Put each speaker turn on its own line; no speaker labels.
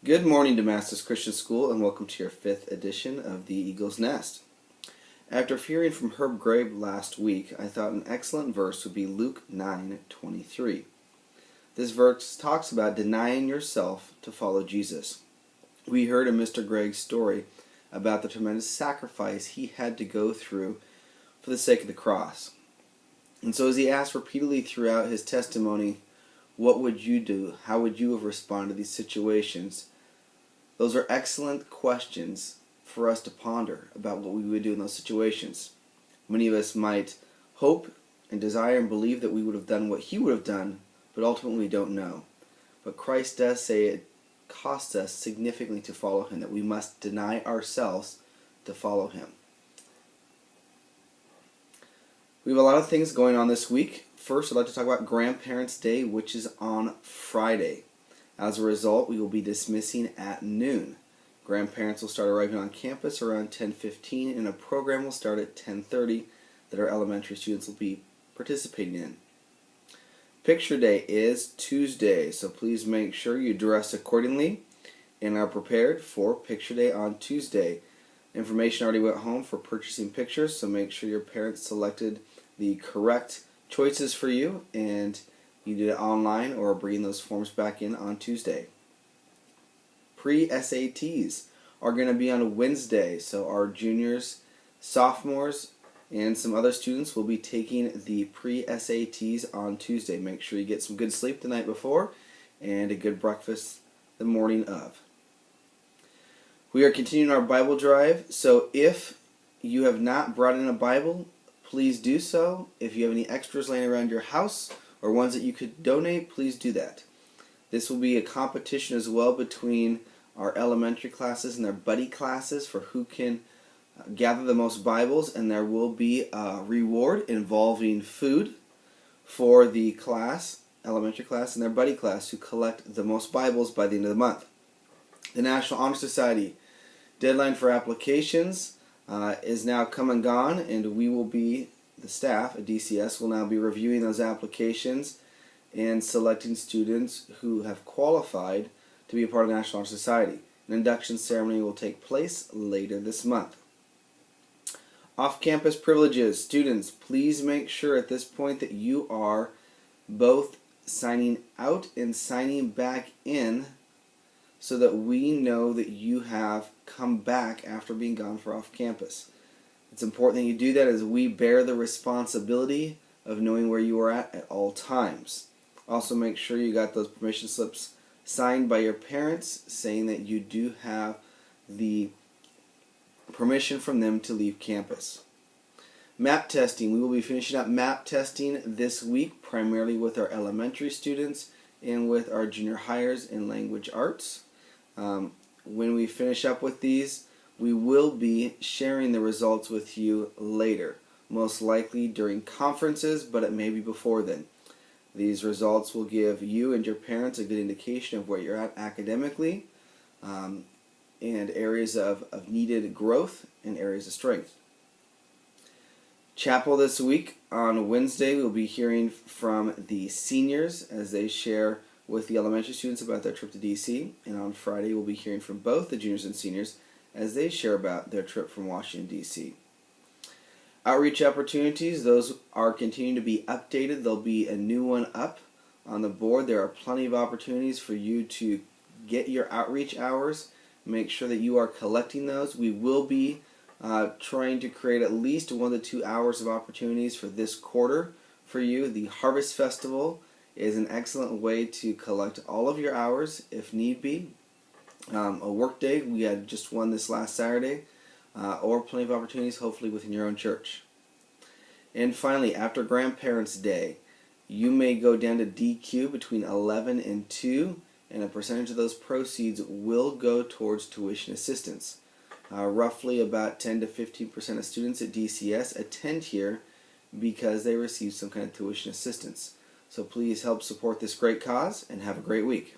Good morning, Damascus Christian School, and welcome to your 5th edition of the Eagle's Nest. After hearing from Herb Grabe last week, I thought an excellent verse would be Luke 9:23. This verse talks about denying yourself to follow Jesus. We heard in Mr. Gregg's story about the tremendous sacrifice he had to go through for the sake of the cross. And so as he asked repeatedly throughout his testimony, what would you do? How would you have responded to these situations? Those are excellent questions for us to ponder about what we would do in those situations. Many of us might hope and desire and believe that we would have done what he would have done, but ultimately we don't know. But Christ does say it costs us significantly to follow him, that we must deny ourselves to follow him. We have a lot of things going on this week. First, I'd like to talk about Grandparents' Day, which is on Friday. As a result, we will be dismissing at noon. Grandparents will start arriving on campus around 10:15, and a program will start at 10:30 that our elementary students will be participating in. Picture Day is Tuesday, so please make sure you dress accordingly and are prepared for Picture Day on Tuesday. Information already went home for purchasing pictures, so make sure your parents selected the correct choices for you, and you did it online or bring those forms back in on Tuesday. Pre-SATs are going to be on Wednesday, so our juniors, sophomores, and some other students will be taking the pre-SATs on Tuesday. Make sure you get some good sleep the night before and a good breakfast the morning of. We are continuing our Bible drive, so if you have not brought in a Bible, please do so. If you have any extras laying around your house or ones that you could donate, please do that. This will be a competition as well between our elementary classes and their buddy classes for who can gather the most Bibles, and there will be a reward involving food for the class, elementary class, and their buddy class who collect the most Bibles by the end of the month. The National Honor Society deadline for applications is now come and gone, and we will be, the staff at DCS will now be reviewing those applications and selecting students who have qualified to be a part of the National Honor Society. An induction ceremony will take place later this month. Off-campus privileges. Students, please make sure at this point that you are both signing out and signing back in so that we know that you have come back after being gone for off-campus. It's important that you do that as we bear the responsibility of knowing where you are at all times. Also make sure you got those permission slips signed by your parents saying that you do have the permission from them to leave campus. MAP testing. We will be finishing up MAP testing this week, primarily with our elementary students and with our junior hires in language arts. When we finish up with these, we will be sharing the results with you later, most likely during conferences, but it may be before then. These results will give you and your parents a good indication of where you're at academically, and areas of needed growth and areas of strength. Chapel this week. On Wednesday, we'll be hearing from the seniors as they share with the elementary students about their trip to DC, and on Friday, we'll be hearing from both the juniors and seniors as they share about their trip from Washington, D.C. Outreach opportunities, those are continuing to be updated. There'll be a new one up on the board. There are plenty of opportunities for you to get your outreach hours. Make sure that you are collecting those. We will be trying to create at least 1 to 2 hours of opportunities for this quarter for you. The Harvest Festival is an excellent way to collect all of your hours if need be. A work day, we had just one this last Saturday, or plenty of opportunities hopefully within your own church. And finally, after Grandparents' Day, you may go down to DQ between 11 and 2, and a percentage of those proceeds will go towards tuition assistance. Roughly about 10 to 15% of students at DCS attend here because they receive some kind of tuition assistance. So please help support this great cause and have a great week.